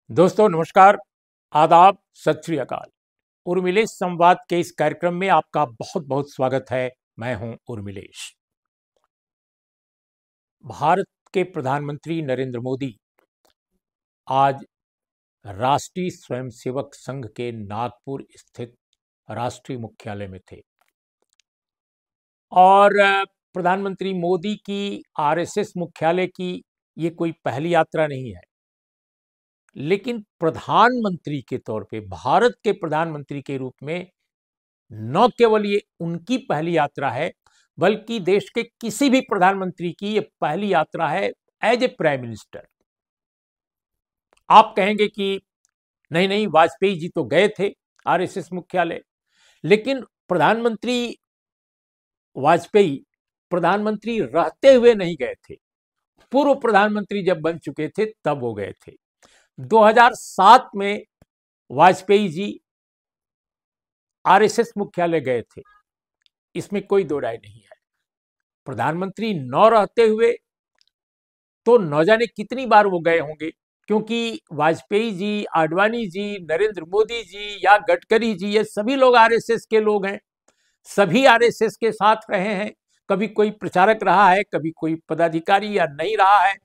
दोस्तों नमस्कार, आदाब, सत श्री अकाल। उर्मिलेश संवाद के इस कार्यक्रम में आपका बहुत बहुत स्वागत है। मैं हूं उर्मिलेश। भारत के प्रधानमंत्री नरेंद्र मोदी आज राष्ट्रीय स्वयंसेवक संघ के नागपुर स्थित राष्ट्रीय मुख्यालय में थे और प्रधानमंत्री मोदी की आरएसएस मुख्यालय की ये कोई पहली यात्रा नहीं है, लेकिन प्रधानमंत्री के तौर पे, भारत के प्रधानमंत्री के रूप में न केवल ये उनकी पहली यात्रा है, बल्कि देश के किसी भी प्रधानमंत्री की ये पहली यात्रा है एज ए प्राइम मिनिस्टर। आप कहेंगे कि नहीं नहीं, वाजपेयी जी तो गए थे आरएसएस मुख्यालय, लेकिन प्रधानमंत्री वाजपेयी प्रधानमंत्री रहते हुए नहीं गए थे। पूर्व प्रधानमंत्री जब बन चुके थे तब वो गए थे। 2007 में वाजपेयी जी आरएसएस मुख्यालय गए थे, इसमें कोई दो राय नहीं है। प्रधानमंत्री न रहते हुए तो न जाने कितनी बार वो गए होंगे, क्योंकि वाजपेयी जी, आडवाणी जी, नरेंद्र मोदी जी या गडकरी जी, ये सभी लोग आरएसएस के लोग हैं, सभी आरएसएस के साथ रहे हैं। कभी कोई प्रचारक रहा है, कभी कोई पदाधिकारी या नहीं रहा है,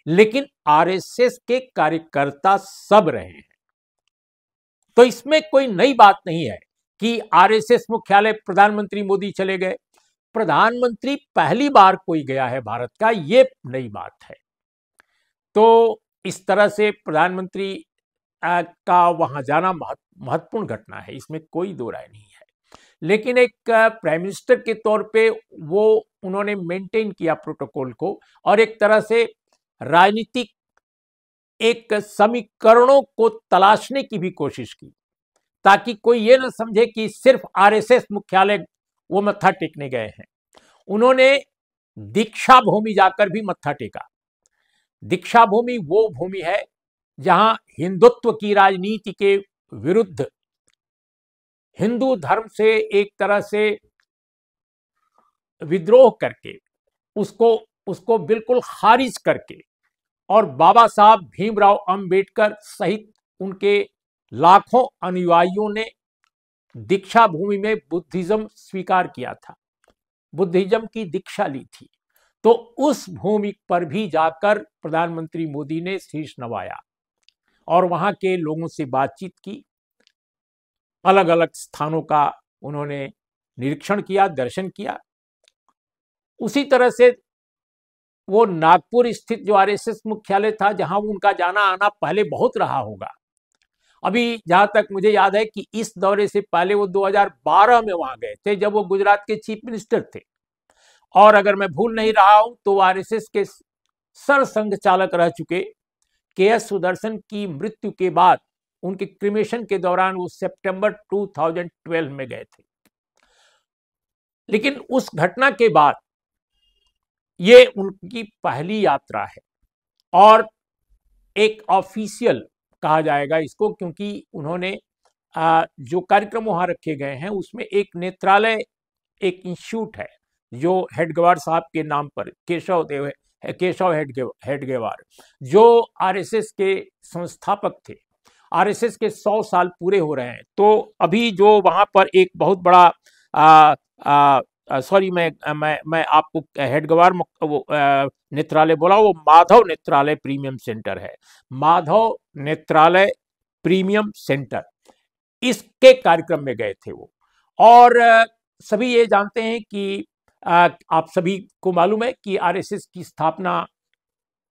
लेकिन आरएसएस के कार्यकर्ता सब रहे हैं। तो इसमें कोई नई बात नहीं है कि आरएसएस मुख्यालय प्रधानमंत्री मोदी चले गए। प्रधानमंत्री पहली बार कोई गया है भारत का, ये नई बात है। तो इस तरह से प्रधानमंत्री का वहां जाना महत्वपूर्ण घटना है, इसमें कोई दो राय नहीं है। लेकिन एक प्राइम मिनिस्टर के तौर पे वो उन्होंने मेंटेन किया प्रोटोकॉल को, और एक तरह से राजनीतिक एक समीकरणों को तलाशने की भी कोशिश की, ताकि कोई ये न समझे कि सिर्फ आरएसएस मुख्यालय वो मत्था टेकने गए हैं। उन्होंने दीक्षा भूमि जाकर भी मत्था टेका। दीक्षा भूमि वो भूमि है जहां हिंदुत्व की राजनीति के विरुद्ध हिंदू धर्म से एक तरह से विद्रोह करके, उसको बिल्कुल खारिज करके, और बाबा साहब भीमराव अंबेडकर सहित उनके लाखों अनुयायियों ने दीक्षा भूमि में बुद्धिज्म स्वीकार किया था, बुद्धिज्म की दीक्षा ली थी। तो उस भूमि पर भी जाकर प्रधानमंत्री मोदी ने शीश नवाया और वहां के लोगों से बातचीत की, अलग अलग स्थानों का उन्होंने निरीक्षण किया, दर्शन किया। उसी तरह से वो नागपुर स्थित जो आरएसएस मुख्यालय था, जहां उनका जाना आना पहले बहुत रहा होगा। अभी जहां तक मुझे याद है कि इस दौरे से पहले वो 2012 में वहां गए थे, जब वो गुजरात के चीफ मिनिस्टर थे। और अगर मैं भूल नहीं रहा हूं तो आरएसएस के सरसंघ चालक रह चुके के.एस. सुदर्शन की मृत्यु के बाद, उनके क्रिमेशन के दौरान वो सितंबर 2012 में गए थे। लेकिन उस घटना के बाद ये उनकी पहली यात्रा है, और एक ऑफिशियल कहा जाएगा इसको, क्योंकि उन्होंने जो कार्यक्रम वहां रखे गए हैं उसमें एक नेत्रालय, एक इंस्टीट्यूट है जो हेडगेवार साहब के नाम पर, केशव हेडगेवार, जो आरएसएस के संस्थापक थे। आरएसएस के 100 साल पूरे हो रहे हैं, तो अभी जो वहां पर एक बहुत बड़ा सॉरी, मैं आपको हेडगेवार वो नेत्रालय बोला, वो माधव नेत्रालय प्रीमियम सेंटर है, माधव नेत्रालय प्रीमियम सेंटर, इसके कार्यक्रम में गए थे वो। और सभी ये जानते हैं कि आप सभी को मालूम है कि आरएसएस की स्थापना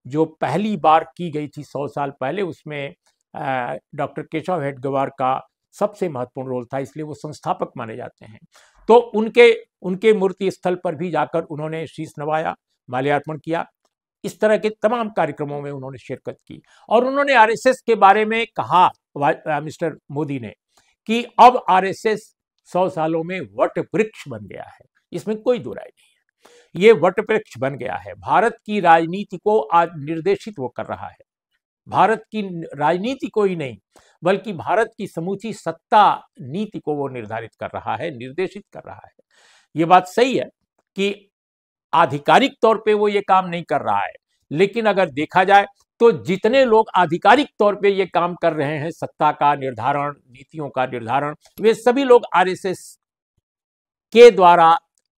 जो पहली बार की गई थी 100 साल पहले, उसमें डॉक्टर केशव हेडगेवार का सबसे महत्वपूर्ण रोल था, इसलिए वो संस्थापक माने जाते हैं। तो उनके मूर्ति स्थल पर भी जाकर उन्होंने शीश नवाया, माल्यार्पण किया। इस तरह के तमाम कार्यक्रमों में उन्होंने शिरकत की, और उन्होंने आरएसएस के बारे में कहा, मिस्टर मोदी ने, कि अब आरएसएस 100 सालों में वट वृक्ष बन गया है। इसमें कोई दो राय नहीं है, ये वट वृक्ष बन गया है। भारत की राजनीति को आज निर्देशित वो कर रहा है, भारत की राजनीति को ही नहीं, बल्कि भारत की समूची सत्ता नीति को वो निर्धारित कर रहा है, निर्देशित कर रहा है। ये बात सही है कि आधिकारिक तौर पे वो ये काम नहीं कर रहा है, लेकिन अगर देखा जाए तो जितने लोग आधिकारिक तौर पे ये काम कर रहे हैं, सत्ता का निर्धारण, नीतियों का निर्धारण, वे सभी लोग आरएसएस के द्वारा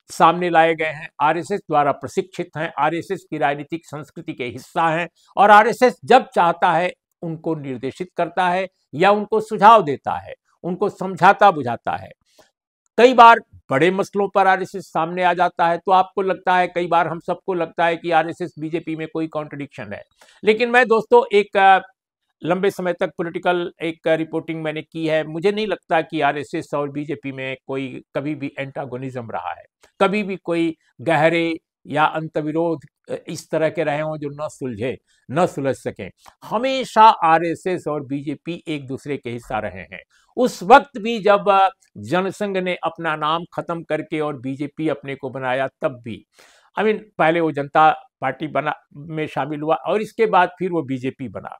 सामने लाए गए हैं, आरएसएस द्वारा प्रशिक्षित हैं, आरएसएस की राजनीतिक संस्कृति के हिस्सा हैं। और आरएसएस जब चाहता है उनको निर्देशित करता है या उनको सुझाव देता है, उनको समझाता बुझाता है। कई बार बड़े मसलों पर आरएसएस सामने आ जाता है, तो आपको लगता है, कई बार हम सबको लगता है कि आरएसएस बीजेपी में कोई कॉन्ट्रडिक्शन है। लेकिन मैं दोस्तों एक लंबे समय तक पॉलिटिकल एक रिपोर्टिंग मैंने की है, मुझे नहीं लगता कि आरएसएस और बीजेपी में कोई कभी भी एंटागोनिज्म रहा है, कभी भी कोई गहरे या अंतविरोध इस तरह के रहे हों जो न सुलझ सकें। हमेशा आरएसएस और बीजेपी एक दूसरे के हिस्सा रहे हैं। उस वक्त भी जब जनसंघ ने अपना नाम खत्म करके और बीजेपी अपने को बनाया, तब भी पहले वो जनता पार्टी बना में शामिल हुआ और इसके बाद फिर वो बीजेपी बना,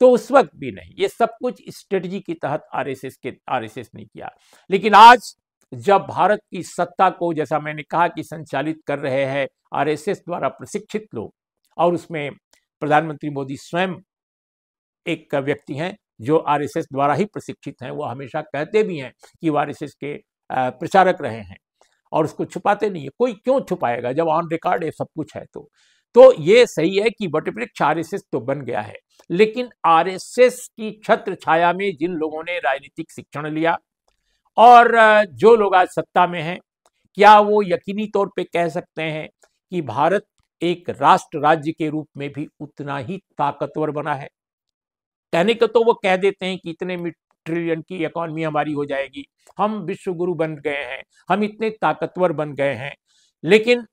तो उस वक्त भी नहीं। ये सब कुछ स्ट्रेटजी के तहत आरएसएस ने किया। लेकिन आज जब भारत की सत्ता को, जैसा मैंने कहा, कि संचालित कर रहे हैं आरएसएस द्वारा प्रशिक्षित लोग, और उसमें प्रधानमंत्री मोदी स्वयं एक व्यक्ति हैं जो आरएसएस द्वारा ही प्रशिक्षित हैं। वो हमेशा कहते भी हैं कि वो आरएसएस के प्रचारक रहे हैं और उसको छुपाते नहीं है। कोई क्यों छुपाएगा जब ऑन रिकॉर्ड ये सब कुछ है? तो ये सही है कि वटवृक्ष आरएसएस तो बन गया है, लेकिन आरएसएस की छत्र छाया में जिन लोगों ने राजनीतिक शिक्षण लिया और जो लोग आज सत्ता में हैं, क्या वो यकीनी तौर पे कह सकते हैं कि भारत एक राष्ट्र राज्य के रूप में भी उतना ही ताकतवर बना है? कहने को तो वो कह देते हैं कि इतने ट्रिलियन की इकोनॉमी हमारी हो जाएगी, हम विश्व गुरु बन गए हैं, हम इतने ताकतवर बन गए हैं। लेकिन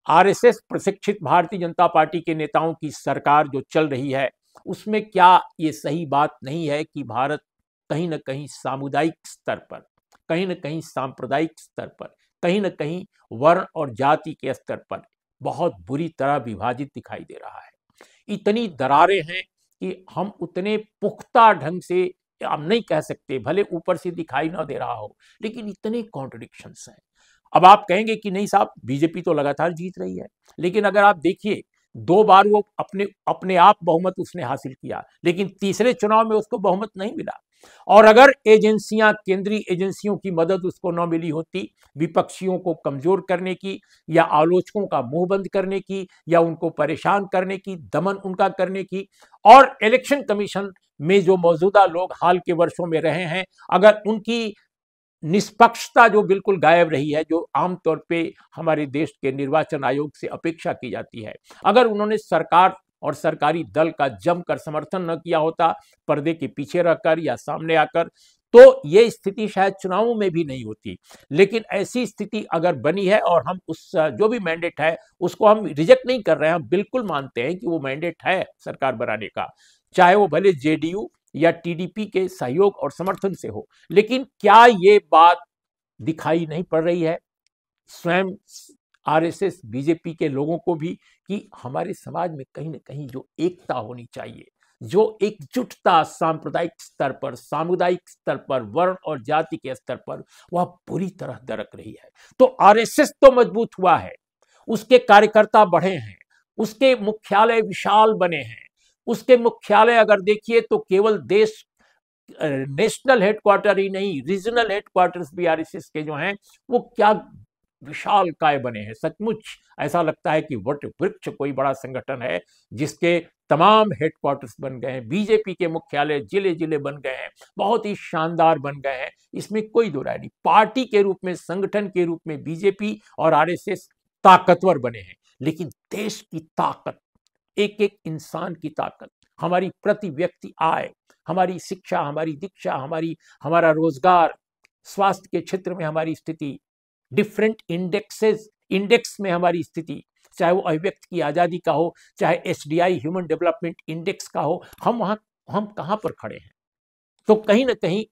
आरएसएस प्रशिक्षित भारतीय जनता पार्टी के नेताओं की सरकार जो चल रही है, उसमें क्या ये सही बात नहीं है कि भारत कहीं न कहीं सामुदायिक स्तर पर, कहीं न कहीं सांप्रदायिक स्तर पर, कहीं न कहीं वर्ण और जाति के स्तर पर बहुत बुरी तरह विभाजित दिखाई दे रहा है? इतनी दरारें हैं कि हम उतने पुख्ता ढंग से हम नहीं कह सकते, भले ऊपर से दिखाई ना दे रहा हो, लेकिन इतने कॉन्ट्रडिक्शंस हैं। अब आप कहेंगे कि नहीं साहब, बीजेपी तो लगातार जीत रही है, लेकिन अगर आप देखिए 2 बार वो अपने आप बहुमत उसने हासिल किया, लेकिन तीसरे चुनाव में उसको बहुमत नहीं मिला। और अगर एजेंसियां, केंद्रीय एजेंसियों की मदद उसको न मिली होती, विपक्षियों को कमजोर करने की या आलोचकों का मुंह बंद करने की या उनको परेशान करने की, दमन उनका करने की, और इलेक्शन कमीशन में जो मौजूदा लोग हाल के वर्षों में रहे हैं, अगर उनकी निष्पक्षता जो बिल्कुल गायब रही है, जो आमतौर पे हमारे देश के निर्वाचन आयोग से अपेक्षा की जाती है, अगर उन्होंने सरकार और सरकारी दल का जमकर समर्थन न किया होता, पर्दे के पीछे रहकर या सामने आकर, तो ये स्थिति शायद चुनावों में भी नहीं होती। लेकिन ऐसी स्थिति अगर बनी है और हम उस जो भी मैंडेट है उसको हम रिजेक्ट नहीं कर रहे हैं, हम बिल्कुल मानते हैं कि वो मैंडेट है सरकार बनाने का, चाहे वो भले जेडीयू या टीडीपी के सहयोग और समर्थन से हो। लेकिन क्या ये बात दिखाई नहीं पड़ रही है स्वयं आरएसएस बीजेपी के लोगों को भी कि हमारे समाज में कहीं ना कहीं जो एकता होनी चाहिए, जो एकजुटता सांप्रदायिक स्तर पर, सामुदायिक स्तर पर, वर्ण और जाति के स्तर पर, वह पूरी तरह दरक रही है। तो आरएसएस तो मजबूत हुआ है, उसके कार्यकर्ता बढ़े हैं, उसके मुख्यालय विशाल बने हैं, उसके मुख्यालय अगर देखिए तो केवल देश नेशनल हेडक्वार्टर ही नहीं, रीजनल हेडक्वार्टर्स भी आरएसएस के जो हैं वो क्या विशाल काय बने हैं। सचमुच ऐसा लगता है कि वटवृक्ष कोई बड़ा संगठन है जिसके तमाम हेडक्वार्टर्स बन गए हैं, बीजेपी के मुख्यालय जिले जिले बन गए हैं, बहुत ही शानदार बन गए हैं, इसमें कोई दो राय नहीं। पार्टी के रूप में, संगठन के रूप में बीजेपी और आरएसएस ताकतवर बने हैं, लेकिन देश की ताकत, एक एक इंसान की ताकत, हमारी प्रति व्यक्ति आय, हमारी शिक्षा, हमारी दीक्षा, हमारा रोजगार, स्वास्थ्य के क्षेत्र में हमारी स्थिति, डिफरेंट इंडेक्स में हमारी स्थिति, चाहे वो अभिव्यक्ति की आजादी का हो, चाहे एचडीआई ह्यूमन डेवलपमेंट इंडेक्स का हो, हम कहां पर खड़े हैं? तो कहीं ना कहीं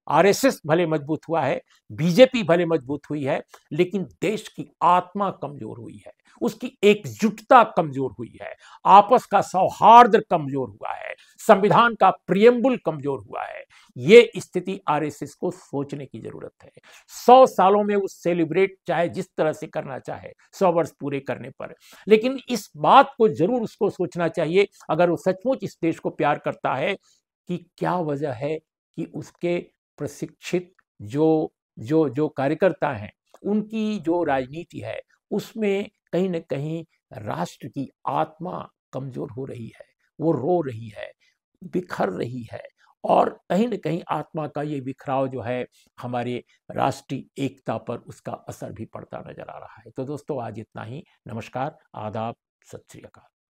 आरएसएस भले मजबूत हुआ है, बीजेपी भले मजबूत हुई है, लेकिन देश की आत्मा कमजोर हुई है। उसकी एकजुटता कमजोर हुई है, आपस का सौहार्द कमजोर हुआ है, संविधान का प्रियम्बुल कमजोर हुआ है। ये स्थिति आरएसएस को सोचने की जरूरत है। 100 सालों में वो सेलिब्रेट चाहे जिस तरह से करना चाहे 100 वर्ष पूरे करने पर, लेकिन इस बात को जरूर उसको सोचना चाहिए, अगर वो सचमुच इस देश को प्यार करता है, कि क्या वजह है कि उसके प्रशिक्षित जो जो जो कार्यकर्ता हैं, उनकी जो राजनीति है उसमें कहीं न कहीं राष्ट्र की आत्मा कमजोर हो रही है, वो रो रही है, बिखर रही है, और कहीं न कहीं आत्मा का ये बिखराव जो है हमारे राष्ट्रीय एकता पर उसका असर भी पड़ता नजर आ रहा है। तो दोस्तों आज इतना ही। नमस्कार, आदाब, सत श्री अकाल।